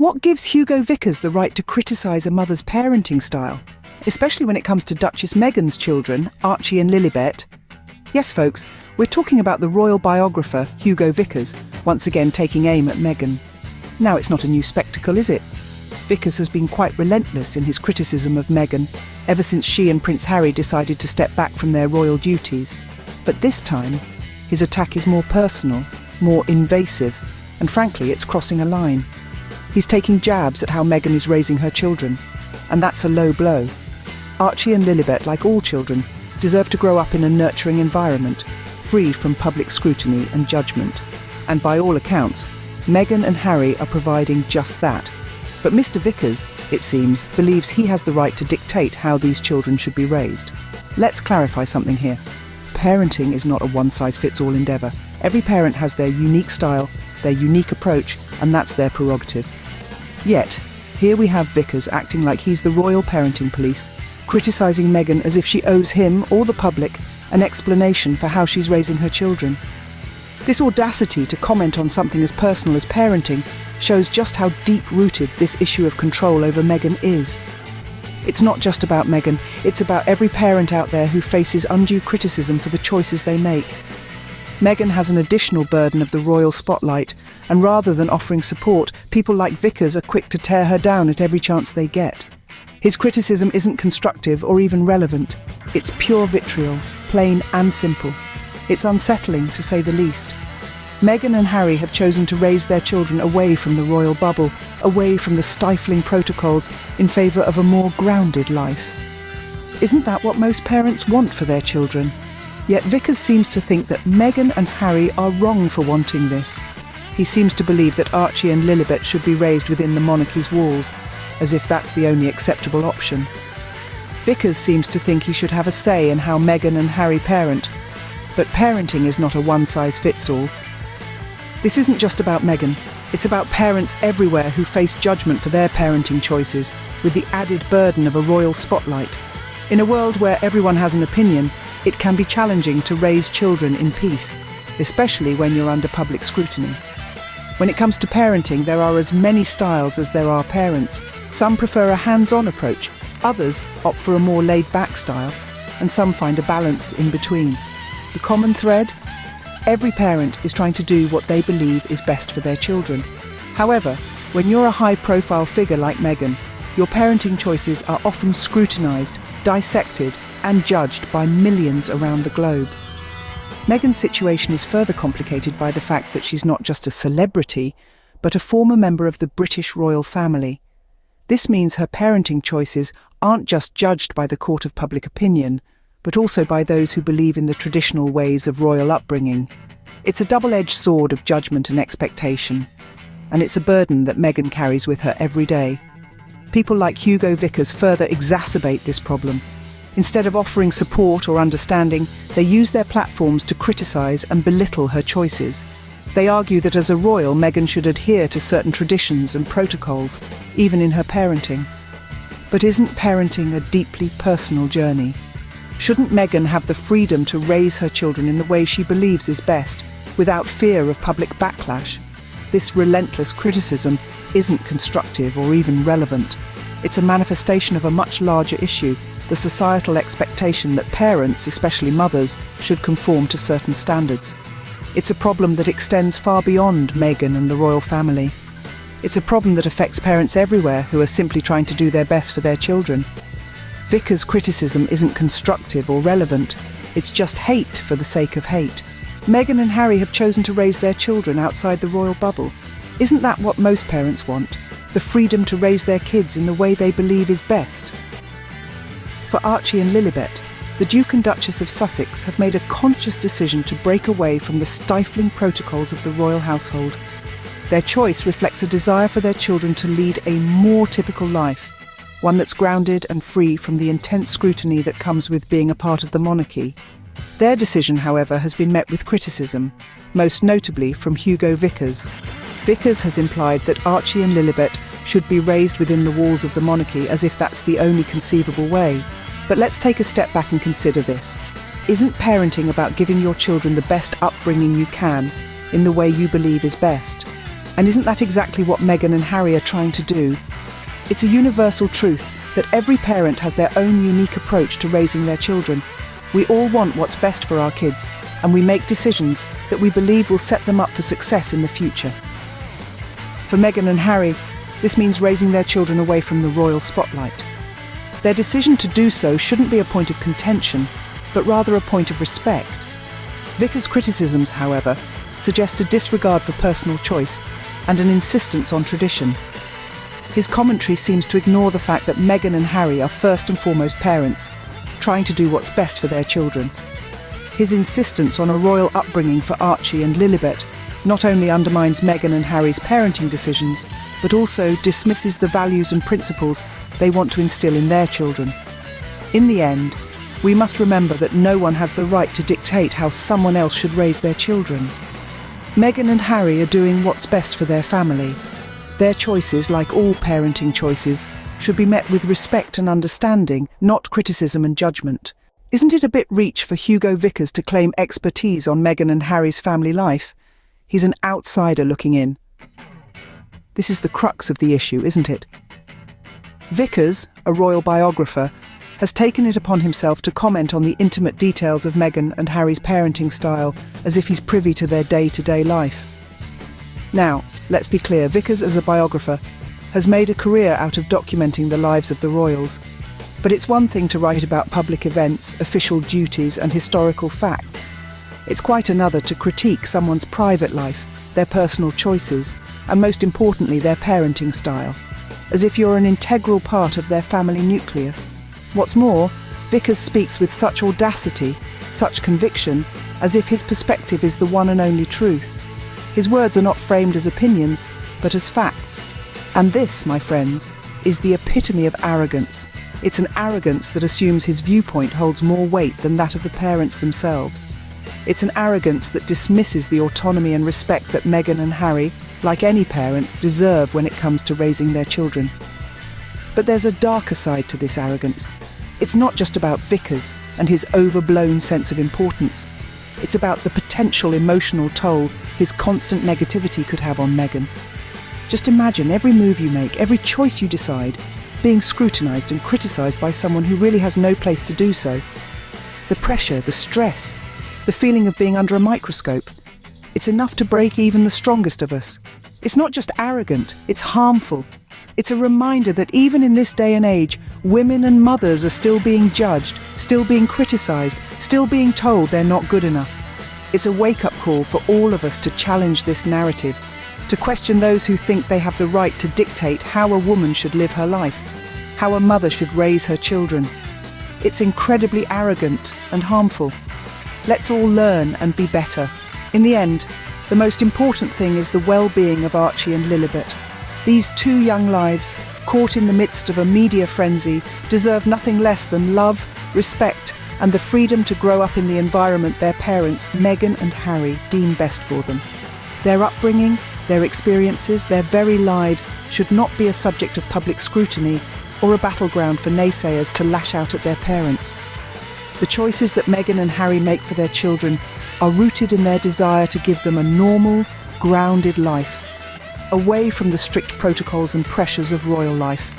What gives Hugo Vickers the right to criticise a mother's parenting style, especially when it comes to Duchess Meghan's children, Archie and Lilibet? Yes, folks, we're talking about the royal biographer Hugo Vickers, once again taking aim at Meghan. Now, it's not a new spectacle, is it? Vickers has been quite relentless in his criticism of Meghan ever since she and Prince Harry decided to step back from their royal duties. But this time, his attack is more personal, more invasive, and frankly, it's crossing a line. He's taking jabs at how Meghan is raising her children, and that's a low blow. Archie and Lilibet, like all children, deserve to grow up in a nurturing environment, free from public scrutiny and judgment. And by all accounts, Meghan and Harry are providing just that. But Mr. Vickers, it seems, believes he has the right to dictate how these children should be raised. Let's clarify something here. Parenting is not a one-size-fits-all endeavour. Every parent has their unique style, their unique approach, and that's their prerogative. Yet, here we have Vickers acting like he's the royal parenting police, criticising Meghan as if she owes him or the public an explanation for how she's raising her children. This audacity to comment on something as personal as parenting shows just how deep-rooted this issue of control over Meghan is. It's not just about Meghan, it's about every parent out there who faces undue criticism for the choices they make. Meghan has an additional burden of the royal spotlight, and rather than offering support, people like Vickers are quick to tear her down at every chance they get. His criticism isn't constructive or even relevant. It's pure vitriol, plain and simple. It's unsettling, to say the least. Meghan and Harry have chosen to raise their children away from the royal bubble, away from the stifling protocols, in favour of a more grounded life. Isn't that what most parents want for their children? Yet Vickers seems to think that Meghan and Harry are wrong for wanting this. He seems to believe that Archie and Lilibet should be raised within the monarchy's walls, as if that's the only acceptable option. Vickers seems to think he should have a say in how Meghan and Harry parent. But parenting is not a one-size-fits-all. This isn't just about Meghan, it's about parents everywhere who face judgment for their parenting choices, with the added burden of a royal spotlight. In a world where everyone has an opinion, it can be challenging to raise children in peace, especially when you're under public scrutiny. When it comes to parenting, there are as many styles as there are parents. Some prefer a hands-on approach, others opt for a more laid-back style, and some find a balance in between. The common thread? Every parent is trying to do what they believe is best for their children. However, when you're a high-profile figure like Meghan, your parenting choices are often scrutinised, dissected, and judged by millions around the globe. Meghan's situation is further complicated by the fact that she's not just a celebrity, but a former member of the British royal family. This means her parenting choices aren't just judged by the court of public opinion, but also by those who believe in the traditional ways of royal upbringing. It's a double-edged sword of judgment and expectation, and it's a burden that Meghan carries with her every day. People like Hugo Vickers further exacerbate this problem. Instead of offering support or understanding, they use their platforms to criticise and belittle her choices. They argue that as a royal, Meghan should adhere to certain traditions and protocols, even in her parenting. But isn't parenting a deeply personal journey? Shouldn't Meghan have the freedom to raise her children in the way she believes is best, without fear of public backlash? This relentless criticism isn't constructive or even relevant. It's a manifestation of a much larger issue, the societal expectation that parents, especially mothers, should conform to certain standards. It's a problem that extends far beyond Meghan and the royal family. It's a problem that affects parents everywhere who are simply trying to do their best for their children. Vickers' criticism isn't constructive or relevant, it's just hate for the sake of hate. Meghan and Harry have chosen to raise their children outside the royal bubble. Isn't that what most parents want? The freedom to raise their kids in the way they believe is best? For Archie and Lilibet, the Duke and Duchess of Sussex have made a conscious decision to break away from the stifling protocols of the royal household. Their choice reflects a desire for their children to lead a more typical life, one that's grounded and free from the intense scrutiny that comes with being a part of the monarchy. Their decision, however, has been met with criticism, most notably from Hugo Vickers. Vickers has implied that Archie and Lilibet should be raised within the walls of the monarchy as if that's the only conceivable way. But let's take a step back and consider this. Isn't parenting about giving your children the best upbringing you can, in the way you believe is best? And isn't that exactly what Meghan and Harry are trying to do? It's a universal truth that every parent has their own unique approach to raising their children. We all want what's best for our kids, and we make decisions that we believe will set them up for success in the future. For Meghan and Harry, this means raising their children away from the royal spotlight. Their decision to do so shouldn't be a point of contention, but rather a point of respect. Vickers' criticisms, however, suggest a disregard for personal choice and an insistence on tradition. His commentary seems to ignore the fact that Meghan and Harry are first and foremost parents, trying to do what's best for their children. His insistence on a royal upbringing for Archie and Lilibet not only undermines Meghan and Harry's parenting decisions, but also dismisses the values and principles they want to instill in their children. In the end, we must remember that no one has the right to dictate how someone else should raise their children. Meghan and Harry are doing what's best for their family. Their choices, like all parenting choices, should be met with respect and understanding, not criticism and judgment. Isn't it a bit reach for Hugo Vickers to claim expertise on Meghan and Harry's family life? He's an outsider looking in. This is the crux of the issue, isn't it? Vickers, a royal biographer, has taken it upon himself to comment on the intimate details of Meghan and Harry's parenting style as if he's privy to their day-to-day life. Now, let's be clear, Vickers as a biographer has made a career out of documenting the lives of the royals. But it's one thing to write about public events, official duties and historical facts. It's quite another to critique someone's private life, their personal choices, and most importantly their parenting style, as if you're an integral part of their family nucleus. What's more, Vickers speaks with such audacity, such conviction, as if his perspective is the one and only truth. His words are not framed as opinions, but as facts. And this, my friends, is the epitome of arrogance. It's an arrogance that assumes his viewpoint holds more weight than that of the parents themselves. It's an arrogance that dismisses the autonomy and respect that Meghan and Harry, like any parents, deserve when it comes to raising their children. But there's a darker side to this arrogance. It's not just about Vickers and his overblown sense of importance. It's about the potential emotional toll his constant negativity could have on Meghan. Just imagine every move you make, every choice you decide, being scrutinised and criticised by someone who really has no place to do so. The pressure, the stress, the feeling of being under a microscope. It's enough to break even the strongest of us. It's not just arrogant, it's harmful. It's a reminder that even in this day and age, women and mothers are still being judged, still being criticised, still being told they're not good enough. It's a wake-up call for all of us to challenge this narrative, to question those who think they have the right to dictate how a woman should live her life, how a mother should raise her children. It's incredibly arrogant and harmful. Let's all learn and be better. In the end, the most important thing is the well-being of Archie and Lilibet. These two young lives, caught in the midst of a media frenzy, deserve nothing less than love, respect, and the freedom to grow up in the environment their parents, Meghan and Harry, deem best for them. Their upbringing, their experiences, their very lives should not be a subject of public scrutiny or a battleground for naysayers to lash out at their parents. The choices that Meghan and Harry make for their children are rooted in their desire to give them a normal, grounded life, away from the strict protocols and pressures of royal life.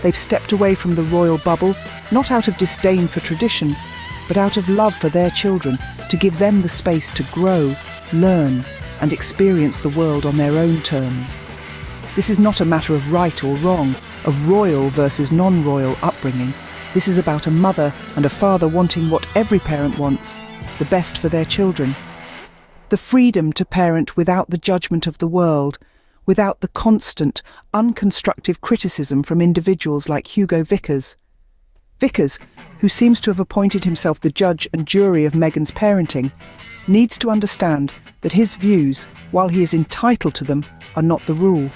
They've stepped away from the royal bubble, not out of disdain for tradition, but out of love for their children, to give them the space to grow, learn, and experience the world on their own terms. This is not a matter of right or wrong, of royal versus non-royal upbringing. This is about a mother and a father wanting what every parent wants, the best for their children. The freedom to parent without the judgment of the world, without the constant, unconstructive criticism from individuals like Hugo Vickers. Vickers, who seems to have appointed himself the judge and jury of Meghan's parenting, needs to understand that his views, while he is entitled to them, are not the rule.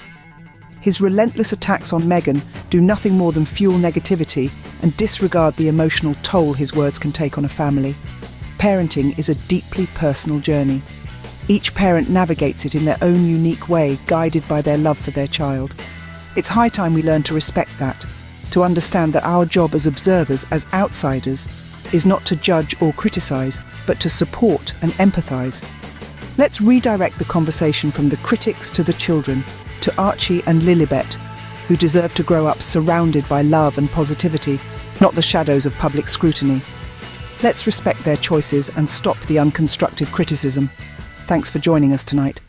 His relentless attacks on Meghan do nothing more than fuel negativity and disregard the emotional toll his words can take on a family. Parenting is a deeply personal journey. Each parent navigates it in their own unique way, guided by their love for their child. It's high time we learn to respect that, to understand that our job as observers, as outsiders, is not to judge or criticise, but to support and empathise. Let's redirect the conversation from the critics to the children, to Archie and Lilibet, who deserve to grow up surrounded by love and positivity, not the shadows of public scrutiny. Let's respect their choices and stop the unconstructive criticism. Thanks for joining us tonight.